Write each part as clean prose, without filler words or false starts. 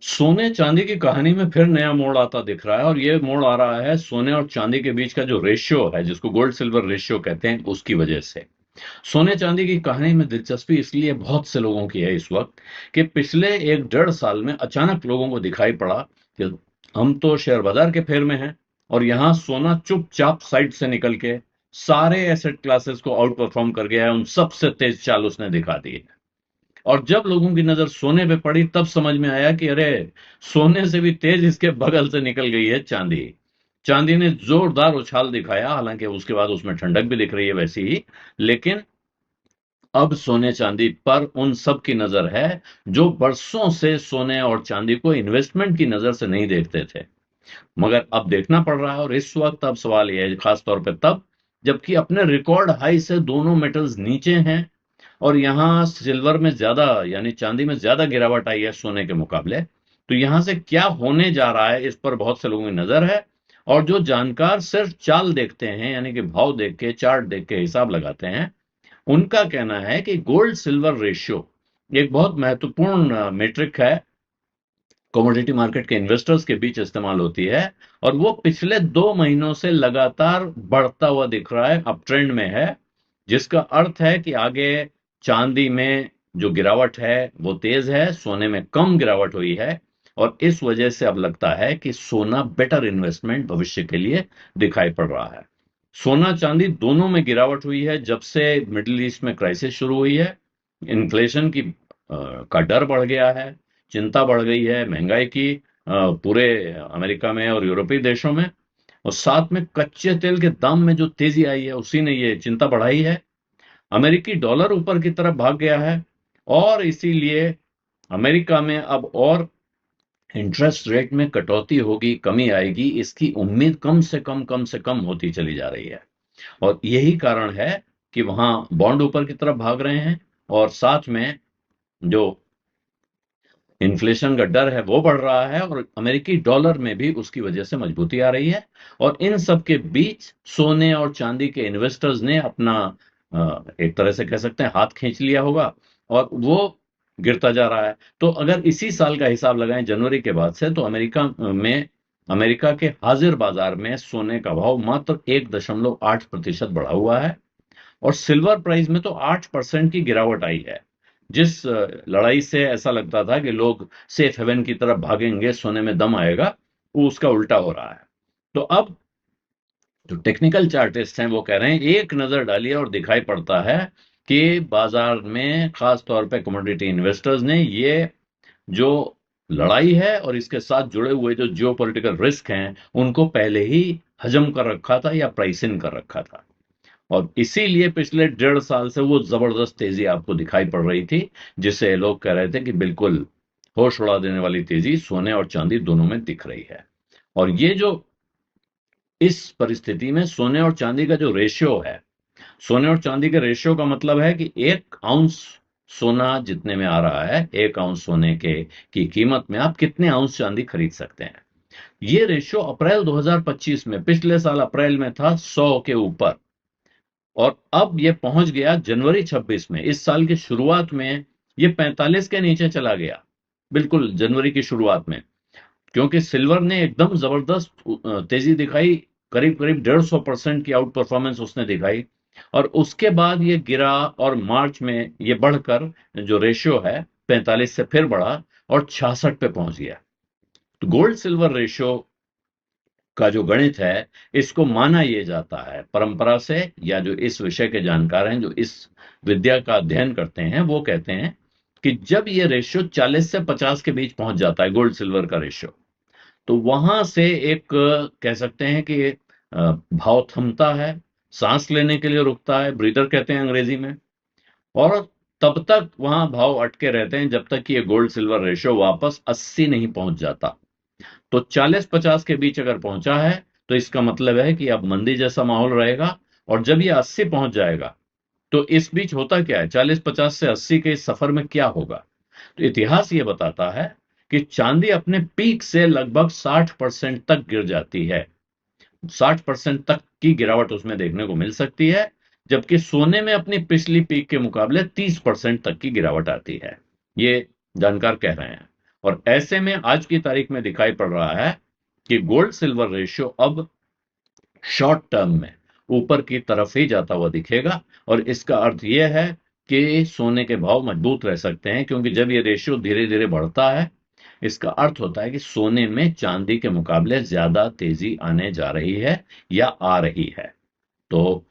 सोने चांदी की कहानी में फिर नया मोड़ आता दिख रहा है, और ये मोड़ आ रहा है सोने और चांदी के बीच का जो रेशियो है, जिसको गोल्ड सिल्वर रेशियो कहते हैं, उसकी वजह से। सोने चांदी की कहानी में दिलचस्पी इसलिए बहुत से लोगों की है इस वक्त कि पिछले 1 डेढ़ साल में अचानक लोगों को दिखाई पड़ा कि हम तो शेयर बाजार के फेर में हैं, और यहाँ सोना चुपचाप साइड से निकल के सारे एसेट क्लासेस को आउट परफॉर्म कर गया है, उन सबसे तेज चाल उसने दिखा दी है। और जब लोगों की नजर सोने पे पड़ी तब समझ में आया कि अरे, सोने से भी तेज इसके बगल से निकल गई है चांदी। चांदी ने जोरदार उछाल दिखाया, हालांकि उसके बाद उसमें ठंडक भी दिख रही है वैसी ही। लेकिन अब सोने चांदी पर उन सब की नजर है जो बरसों से सोने और चांदी को इन्वेस्टमेंट की नजर से नहीं देखते थे, मगर अब देखना पड़ रहा है। और इस वक्त अब सवाल यह है, खास तौर पे तब जबकि अपने रिकॉर्ड हाई से दोनों मेटल्स नीचे हैं, और यहाँ सिल्वर में ज्यादा, यानी चांदी में ज्यादा गिरावट आई है सोने के मुकाबले। तो यहाँ से क्या होने जा रहा है, इस पर बहुत से लोगों की नजर है। और जो जानकार सिर्फ चाल देखते हैं, यानी कि भाव देख के, चार्ट देख के हिसाब लगाते हैं, उनका कहना है कि गोल्ड सिल्वर रेशियो एक बहुत महत्वपूर्ण मेट्रिक है, कमोडिटी मार्केट के इन्वेस्टर्स के बीच इस्तेमाल होती है। और वो पिछले 2 महीनों से लगातार बढ़ता हुआ दिख रहा है, अप ट्रेंड में है, जिसका अर्थ है कि आगे चांदी में जो गिरावट है वो तेज है, सोने में कम गिरावट हुई है। और इस वजह से अब लगता है कि सोना बेटर इन्वेस्टमेंट भविष्य के लिए दिखाई पड़ रहा है। सोना चांदी दोनों में गिरावट हुई है जब से मिडिल ईस्ट में क्राइसिस शुरू हुई है। इन्फ्लेशन का डर बढ़ गया है, चिंता बढ़ गई है महंगाई की, पूरे अमेरिका में और यूरोपीय देशों में। और साथ में कच्चे तेल के दाम में जो तेजी आई है उसी ने ये चिंता बढ़ाई है। अमेरिकी डॉलर ऊपर की तरफ भाग गया है, और इसीलिए अमेरिका में अब और इंटरेस्ट रेट में कटौती होगी, कमी आएगी, इसकी उम्मीद कम से कम होती चली जा रही है। और यही कारण है कि वहां बॉन्ड ऊपर की तरफ भाग रहे हैं, और साथ में जो इन्फ्लेशन का डर है वो बढ़ रहा है, और अमेरिकी डॉलर में भी उसकी वजह से मजबूती आ रही है। और इन सब के बीच सोने और चांदी के इन्वेस्टर्स ने अपना एक तरह से कह सकते हैं हाथ खींच लिया होगा, और वो गिरता जा रहा है। तो अगर इसी साल का हिसाब लगाएं जनवरी के बाद से, तो अमेरिका के हाजिर बाजार में सोने का भाव मात्र 1.8% बढ़ा हुआ है, और सिल्वर प्राइस में तो 8% की गिरावट आई है। जिस लड़ाई से ऐसा लगता था कि लोग सेफ हेवन की तरफ भागेंगे, सोने में दम आएगा, वो उसका उल्टा हो रहा है। तो अब जो टेक्निकल चार्टिस्ट हैं वो कह रहे हैं, एक नजर डालिए और दिखाई पड़ता है कि बाजार में खास तौर पे कमोडिटी इन्वेस्टर्स ने ये जो लड़ाई है और इसके साथ जुड़े हुए जो जियो पॉलिटिकल रिस्क हैं, उनको पहले ही हजम कर रखा था या प्राइस इन कर रखा था। और इसीलिए पिछले 1.5 साल से वो जबरदस्त तेजी आपको दिखाई पड़ रही थी, जिसे लोग कह रहे थे कि बिल्कुल होश उड़ा देने वाली तेजी सोने और चांदी दोनों में दिख रही है। और ये जो इस परिस्थिति में सोने और चांदी का जो रेशियो है, सोने और चांदी के रेशियो का मतलब है कि 1 आउंस सोना जितने में आ रहा है, 1 आउंस सोने के की कीमत में आप कितने आउंस चांदी खरीद सकते हैं। ये रेशियो अप्रैल 2025 में, पिछले साल अप्रैल में था 100 के ऊपर, और अब ये पहुंच गया जनवरी 26 में, इस साल की शुरुआत में ये 45 के नीचे चला गया, बिल्कुल जनवरी की शुरुआत में। क्योंकि सिल्वर ने एकदम जबरदस्त तेजी दिखाई, करीब करीब 150% की आउट परफॉर्मेंस उसने दिखाई। और उसके बाद ये गिरा, और मार्च में ये बढ़कर जो रेशियो है 45 से फिर बढ़ा और 66 पे पहुंच गया। तो गोल्ड सिल्वर रेशियो का जो गणित है, इसको माना यह जाता है परंपरा से, या जो इस विषय के जानकार हैं, जो इस विद्या का अध्ययन करते हैं, वो कहते हैं कि जब ये रेशियो 40 से 50 के बीच पहुंच जाता है, गोल्ड सिल्वर का रेशियो, तो वहां से एक कह सकते हैं कि भाव थमता है, सांस लेने के लिए रुकता है, ब्रीदर कहते हैं अंग्रेजी में। और तब तक वहां भाव अटके रहते हैं जब तक कि ये गोल्ड सिल्वर रेशियो वापस 80 नहीं पहुंच जाता। तो 40-50 के बीच अगर पहुंचा है, तो इसका मतलब है कि अब मंदी जैसा माहौल रहेगा। और जब ये 80 पहुंच जाएगा, तो इस बीच होता क्या है, 40-50 से 80 के इस सफर में क्या होगा। तो इतिहास ये बताता है कि चांदी अपने पीक से लगभग 60% तक गिर जाती है, 60% तक की गिरावट उसमें देखने को मिल सकती है, जबकि सोने में अपनी पिछली पीक के मुकाबले 30% तक की गिरावट आती है, ये जानकार कह रहे हैं। और ऐसे में आज की तारीख में दिखाई पड़ रहा है कि गोल्ड सिल्वर रेशियो अब शॉर्ट टर्म में ऊपर की तरफ ही जाता हुआ दिखेगा। और इसका अर्थ यह है कि सोने के भाव मजबूत रह सकते हैं, क्योंकि जब ये रेशियो धीरे धीरे बढ़ता है, इसका अर्थ होता है कि सोने में चांदी के मुकाबले ज्यादा तेजी आने जा रही है या आ रही है। तो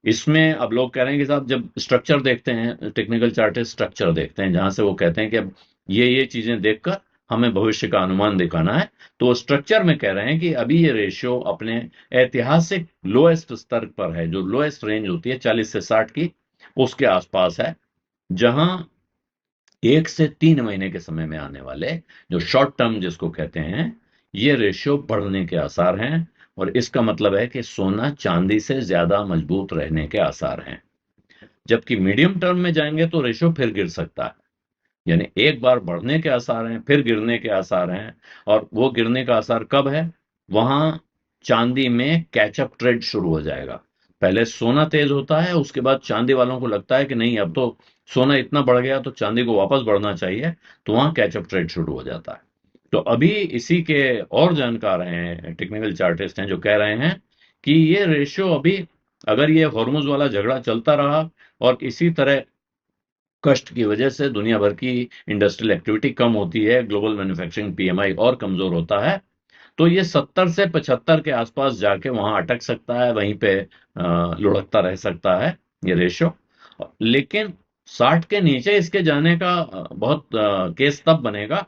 इसमें अब लोग कह रहे हैं कि साहब, जब स्ट्रक्चर देखते हैं, टेक्निकल चार्टिस्ट स्ट्रक्चर देखते हैं, जहां से वो कहते हैं कि अब ये चीजें देखकर हमें भविष्य का अनुमान दिखाना है, तो वो स्ट्रक्चर में कह रहे हैं कि अभी ये रेशियो अपने ऐतिहासिक लोएस्ट स्तर पर है, जो लोएस्ट रेंज होती है 40 से 60 की, उसके आसपास है, जहां 1 से 3 महीने के समय में आने वाले जो शॉर्ट टर्म जिसको कहते हैं, ये रेशियो बढ़ने के आसार हैं। और इसका मतलब है कि सोना चांदी से ज्यादा मजबूत रहने के आसार हैं। जबकि मीडियम टर्म में जाएंगे तो रेशियो फिर गिर सकता है। यानी एक बार बढ़ने के आसार हैं, फिर गिरने के आसार हैं। और वो गिरने का आसार कब है? वहां चांदी में कैचअप ट्रेड शुरू हो जाएगा। पहले सोना तेज होता है, उसके बाद चांदी वालों को लगता है कि नहीं, अब तो सोना इतना बढ़ गया तो चांदी को वापस बढ़ना चाहिए, तो वहां कैचअप ट्रेड शुरू हो जाता है। तो अभी इसी के और जानकार हैं, टेक्निकल चार्टिस्ट हैं, जो कह रहे हैं कि ये रेशियो अभी, अगर ये हॉर्मुज वाला झगड़ा चलता रहा और इसी तरह कष्ट की वजह से दुनिया भर की इंडस्ट्रियल एक्टिविटी कम होती है, ग्लोबल मैन्युफैक्चरिंग पीएमआई और कमजोर होता है, तो ये 70 से 75 के आसपास जाके वहां अटक सकता है, वहीं पे लुढ़कता रह सकता है ये रेशियो। लेकिन 60 के नीचे इसके जाने का बहुत केस तब बनेगा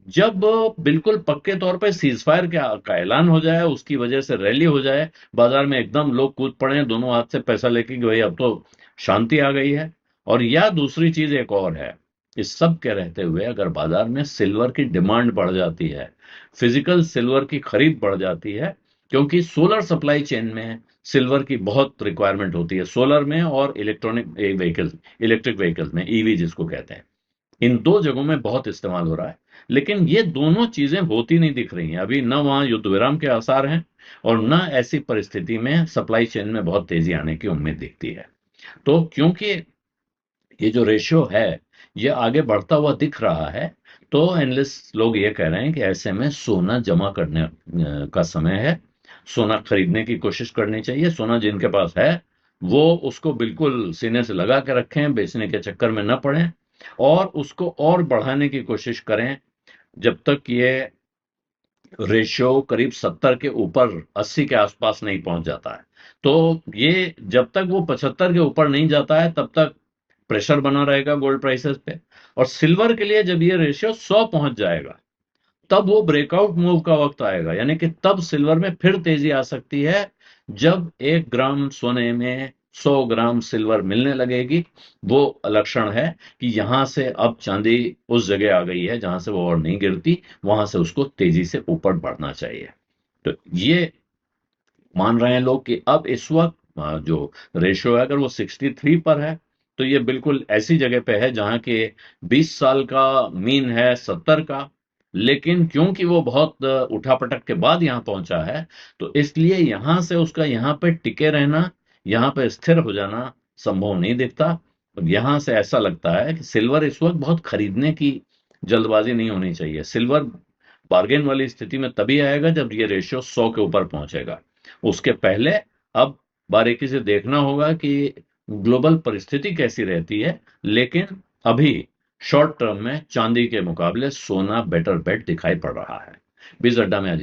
जब बिल्कुल पक्के तौर पे सीज फायर का ऐलान हो जाए, उसकी वजह से रैली हो जाए, बाजार में एकदम लोग कूद पड़े दोनों हाथ से पैसा लेके कि भाई अब तो शांति आ गई है। और या दूसरी चीज एक और है, इस सब के रहते हुए अगर बाजार में सिल्वर की डिमांड बढ़ जाती है, फिजिकल सिल्वर की खरीद बढ़ जाती है, क्योंकि सोलर सप्लाई चेन में सिल्वर की बहुत रिक्वायरमेंट होती है, सोलर में और इलेक्ट्रॉनिक व्हीकल, इलेक्ट्रिक व्हीकल्स में, ईवी जिसको कहते हैं, इन दो जगहों में बहुत इस्तेमाल हो रहा है। लेकिन ये दोनों चीजें होती नहीं दिख रही हैं अभी, न वहां युद्ध विराम के आसार हैं और न ऐसी परिस्थिति में सप्लाई चेन में बहुत तेजी आने की उम्मीद दिखती है। तो क्योंकि ये जो रेशियो है ये आगे बढ़ता हुआ दिख रहा है, तो एनालिस्ट लोग ये कह रहे हैं कि ऐसे में सोना जमा करने का समय है, सोना खरीदने की कोशिश करनी चाहिए। सोना जिनके पास है वो उसको बिल्कुल सीने से लगा के रखें, बेचने के चक्कर में न पड़ें, और उसको और बढ़ाने की कोशिश करें जब तक ये रेशियो करीब 70 के ऊपर, 80 के आसपास नहीं पहुंच जाता है। तो ये जब तक वो 75 के ऊपर नहीं जाता है तब तक प्रेशर बना रहेगा गोल्ड प्राइसेस पे। और सिल्वर के लिए जब ये रेशियो 100 पहुंच जाएगा, तब वो ब्रेकआउट मूव का वक्त आएगा, यानी कि तब सिल्वर में फिर तेजी आ सकती है, जब 1 ग्राम सोने में 100 ग्राम सिल्वर मिलने लगेगी। वो लक्षण है कि यहां से अब चांदी उस जगह आ गई है जहां से वो और नहीं गिरती, वहां से उसको तेजी से ऊपर बढ़ना चाहिए। तो ये मान रहे हैं लोग कि अब इस वक्त जो रेशियो है, अगर वो 63 पर है, तो ये बिल्कुल ऐसी जगह पे है जहां के 20 साल का मीन है 70 का। लेकिन क्योंकि वो बहुत उठापटक के बाद यहां पहुंचा है, तो इसलिए यहां से उसका यहां पे टिके रहना, यहां पे स्थिर हो जाना संभव नहीं दिखता। और यहां से ऐसा लगता है कि सिल्वर इस वक्त बहुत खरीदने की जल्दबाजी नहीं होनी चाहिए। सिल्वर बार्गेन वाली स्थिति में तभी आएगा जब ये रेशियो 100 के ऊपर पहुंचेगा। उसके पहले अब बारीकी से देखना होगा कि ग्लोबल परिस्थिति कैसी रहती है। लेकिन अभी शॉर्ट टर्म में चांदी के मुकाबले सोना बेटर बेट दिखाई पड़ रहा है। बीज अड्डा में आज